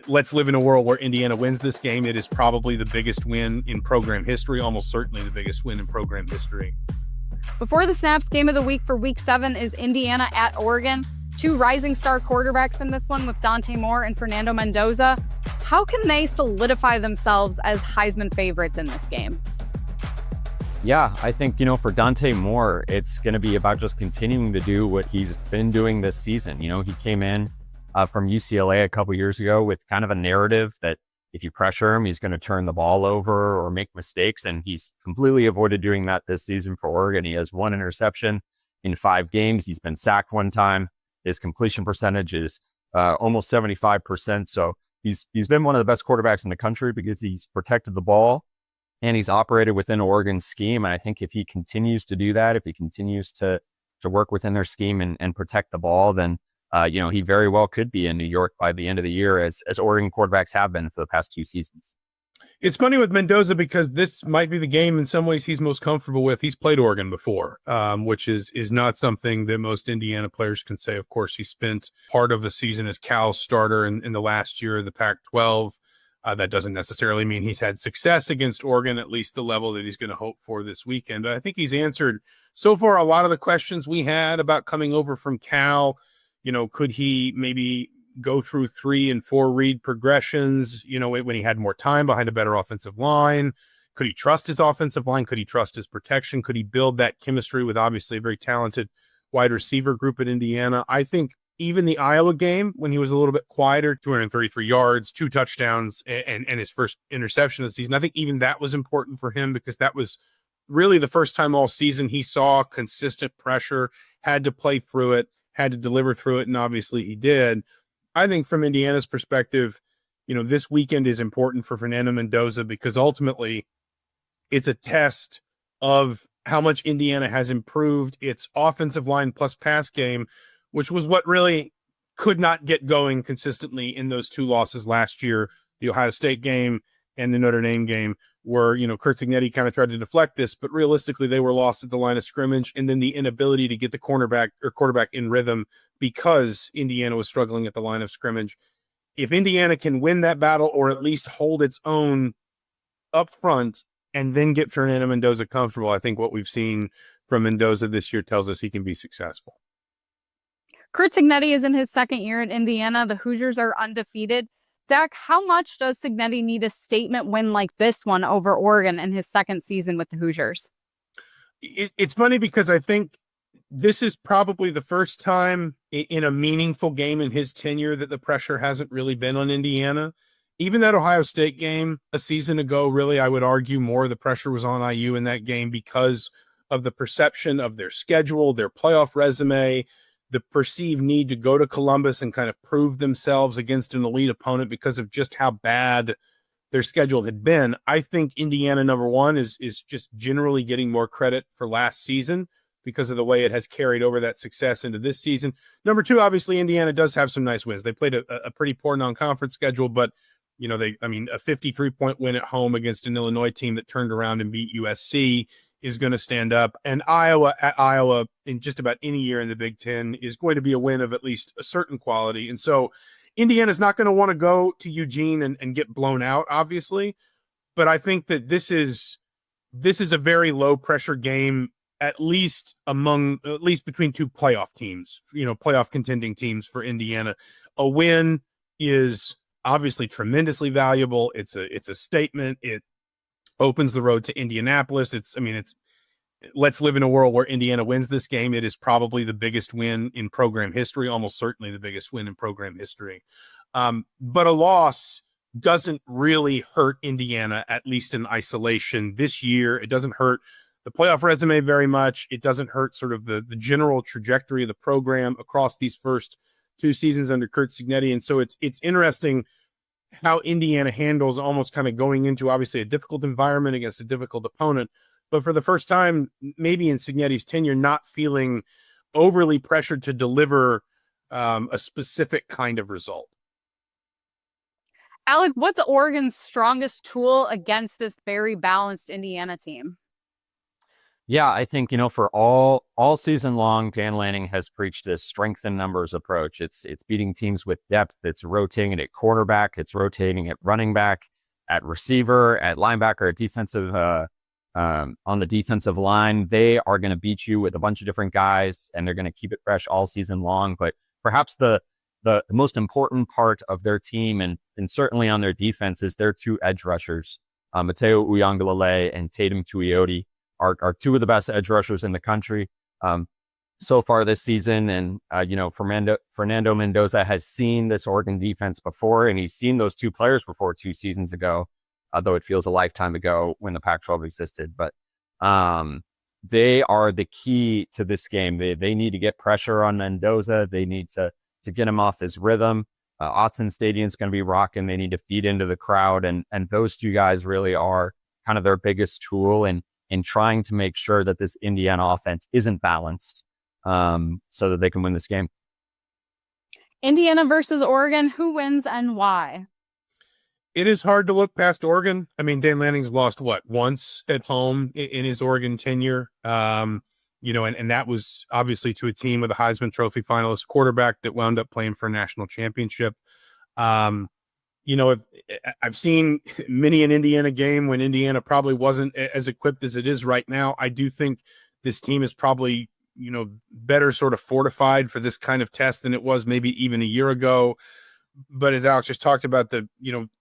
let's live in a world where Indiana wins this game. It is probably the biggest win in program history, almost certainly the biggest win in program history. Before the snaps, game of the week for week 7 is Indiana at Oregon. 2 rising star quarterbacks in this one with Dante Moore and Fernando Mendoza. How can they solidify themselves as Heisman favorites in this game? Yeah, I think, for Dante Moore, it's going to be about just continuing to do what he's been doing this season. He came in from UCLA a couple years ago with kind of a narrative that if you pressure him, he's going to turn the ball over or make mistakes. And he's completely avoided doing that this season for Oregon. He has 1 interception in 5 games. He's been sacked 1 time. His completion percentage is almost 75%. So he's been one of the best quarterbacks in the country because he's protected the ball and he's operated within Oregon's scheme. And I think if he continues to do that, if he continues to work within their scheme and protect the ball, then he very well could be in New York by the end of the year, as Oregon quarterbacks have been for the past 2 seasons. It's funny with Mendoza because this might be the game in some ways he's most comfortable with. He's played Oregon before, which is not something that most Indiana players can say. Of course, he spent part of the season as Cal's starter in the last year of the Pac-12. That doesn't necessarily mean he's had success against Oregon, at least the level that he's going to hope for this weekend. But I think he's answered so far a lot of the questions we had about coming over from Cal. Could he maybe go through 3 and 4 read progressions, when he had more time behind a better offensive line? Could he trust his offensive line? Could he trust his protection? Could he build that chemistry with obviously a very talented wide receiver group at Indiana? I think even the Iowa game, when he was a little bit quieter, 233 yards, 2 touchdowns, and his first interception of the season, I think even that was important for him because that was really the first time all season he saw consistent pressure, had to play through it, had to deliver through it, and obviously he did. I think from Indiana's perspective, this weekend is important for Fernando Mendoza because ultimately it's a test of how much Indiana has improved its offensive line plus pass game, which was what really could not get going consistently in those 2 losses last year, the Ohio State game and the Notre Dame game, where, Curt Cignetti kind of tried to deflect this, but realistically they were lost at the line of scrimmage, and then the inability to get the quarterback in rhythm because Indiana was struggling at the line of scrimmage. If Indiana can win that battle or at least hold its own up front and then get Fernando Mendoza comfortable, I think what we've seen from Mendoza this year tells us he can be successful. Curt Cignetti is in his 2nd year at Indiana. The Hoosiers are undefeated. Zach, how much does Cignetti need a statement win like this one over Oregon in his 2nd season with the Hoosiers? It's funny because I think this is probably the first time in a meaningful game in his tenure that the pressure hasn't really been on Indiana. Even that Ohio State game a season ago, really, I would argue more the pressure was on IU in that game because of the perception of their schedule, their playoff resume, the perceived need to go to Columbus and kind of prove themselves against an elite opponent because of just how bad their schedule had been. I think Indiana, number one, is just generally getting more credit for last season because of the way it has carried over that success into this season. Number 2, obviously, Indiana does have some nice wins. They played a pretty poor non-conference schedule, but a 53-point win at home against an Illinois team that turned around and beat USC is going to stand up. And Iowa at Iowa in just about any year in the Big Ten is going to be a win of at least a certain quality. And so Indiana's not going to want to go to Eugene and get blown out, obviously. But I think that this is a very low pressure game, at least between 2 playoff teams, playoff contending teams for Indiana. A win is obviously tremendously valuable. It's a statement. It opens the road to Indianapolis. Let's live in a world where Indiana wins this game. It is probably the biggest win in program history, almost certainly the biggest win in program history. But a loss doesn't really hurt Indiana, at least in isolation this year. It doesn't hurt the playoff resume very much. It doesn't hurt sort of the general trajectory of the program across these first 2 seasons under Curt Cignetti. And so it's interesting how Indiana handles almost kind of going into obviously a difficult environment against a difficult opponent, but for the first time, maybe in Cignetti's tenure, not feeling overly pressured to deliver a specific kind of result. Alec, what's Oregon's strongest tool against this very balanced Indiana team? Yeah, I think, for all season long, Dan Lanning has preached this strength in numbers approach. It's beating teams with depth. It's rotating at quarterback. It's rotating at running back, at receiver, at linebacker, at defensive, on the defensive line. They are going to beat you with a bunch of different guys, and they're going to keep it fresh all season long. But perhaps the most important part of their team, and certainly on their defense, is their two edge rushers, Mateo Uiagalelei and Tatum Tuioti. Are two of the best edge rushers in the country so far this season. And, Fernando Mendoza has seen this Oregon defense before, and he's seen those two players before 2 seasons ago, though it feels a lifetime ago when the Pac-12 existed. But they are the key to this game. They need to get pressure on Mendoza. They need to get him off his rhythm. Autzen Stadium's going to be rocking. They need to feed into the crowd. And those two guys really are kind of their biggest tool in trying to make sure that this Indiana offense isn't balanced, so that they can win this game. Indiana versus Oregon, who wins and why? It is hard to look past Oregon. I mean, Dan Lanning's lost once at home in his Oregon tenure. And that was obviously to a team with a Heisman Trophy finalist quarterback that wound up playing for a national championship. I've seen many an Indiana game when Indiana probably wasn't as equipped as it is right now. I do think this team is probably, better sort of fortified for this kind of test than it was maybe even a year ago. But as Alex just talked about,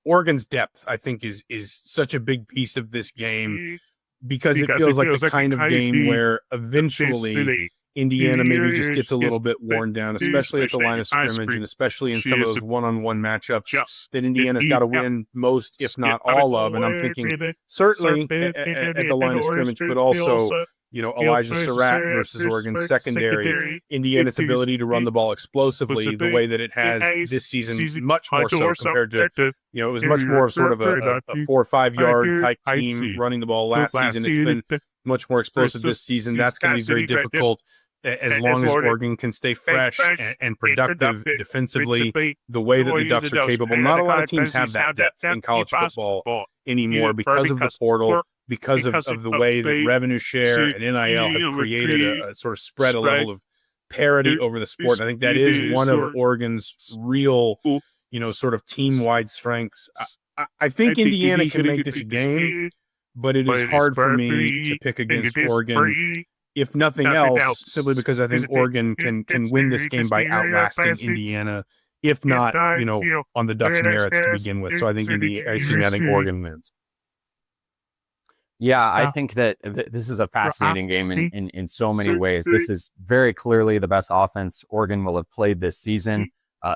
Oregon's depth, I think, is such a big piece of this game because it feels like the kind of game where eventually Indiana maybe just gets a little bit worn down, especially at the line of scrimmage and especially in some of those one-on-one matchups that Indiana's got to win most, if not all of. And I'm thinking certainly at the line of scrimmage, but also, Elijah Surratt versus Oregon's secondary, Indiana's ability to run the ball explosively the way that it has this season, much more so compared to, it was much more of sort of a 4 or 5 yard type team running the ball last season. It's been much more explosive this season. That's going to be very difficult. As long as Oregon can stay fresh and productive defensively, the way that the Ducks are capable. Not a lot of teams have that depth in college football anymore because of the portal, because of the way that revenue share and NIL have created a sort of spread, a level of parity over the sport. And I think that is one of Oregon's real, sort of team-wide strengths. I think Indiana can make this a game, but it is hard for me to pick against Oregon. If nothing else, simply because I think Oregon can win this game by outlasting Indiana, if not, on the Ducks' merits to begin with. So I think Oregon wins. Yeah, I think that this is a fascinating game in so many ways. This is very clearly the best offense Oregon will have played this season,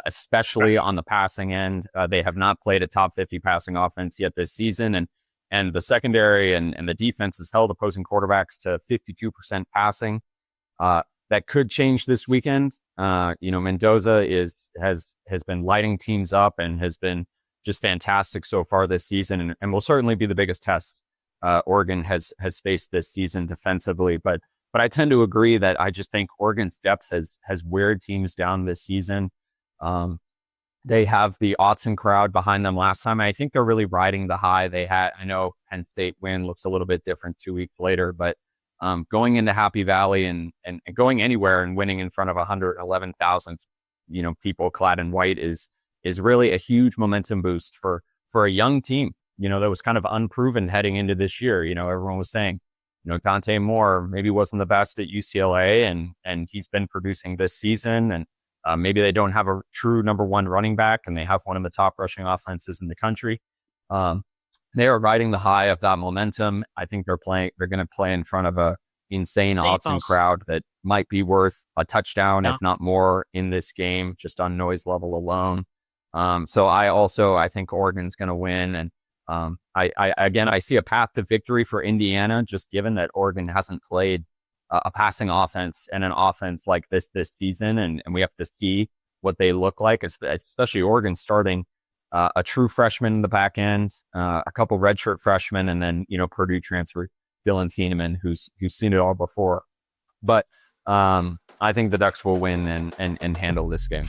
especially on the passing end. They have not played a top 50 passing offense yet this season. And the secondary and the defense has held opposing quarterbacks to 52% passing. That could change this weekend. Mendoza has been lighting teams up and has been just fantastic so far this season, and will certainly be the biggest test Oregon has faced this season defensively. But I tend to agree that I just think Oregon's depth has weighed teams down this season. They have the Autzen crowd behind them last time. I think they're really riding the high they had. I know Penn State win looks a little bit different 2 weeks later, but going into Happy Valley and going anywhere and winning in front of 111,000, people clad in white is really a huge momentum boost for a young team, that was kind of unproven heading into this year. Everyone was saying, Dante Moore maybe wasn't the best at UCLA and he's been producing this season, and maybe they don't have a true number one running back, and they have one of the top rushing offenses in the country. They are riding the high of that momentum. I think they're going to play in front of a insane Autzen crowd that might be worth a touchdown, if not more, in this game, just on noise level alone. So I think Oregon's going to win. And I see a path to victory for Indiana, just given that Oregon hasn't played a passing offense and an offense like this season, and we have to see what they look like, especially Oregon starting a true freshman in the back end, a couple redshirt freshmen, and then Purdue transfer Dylan Thieneman, who's seen it all before. But I think the Ducks will win and handle this game.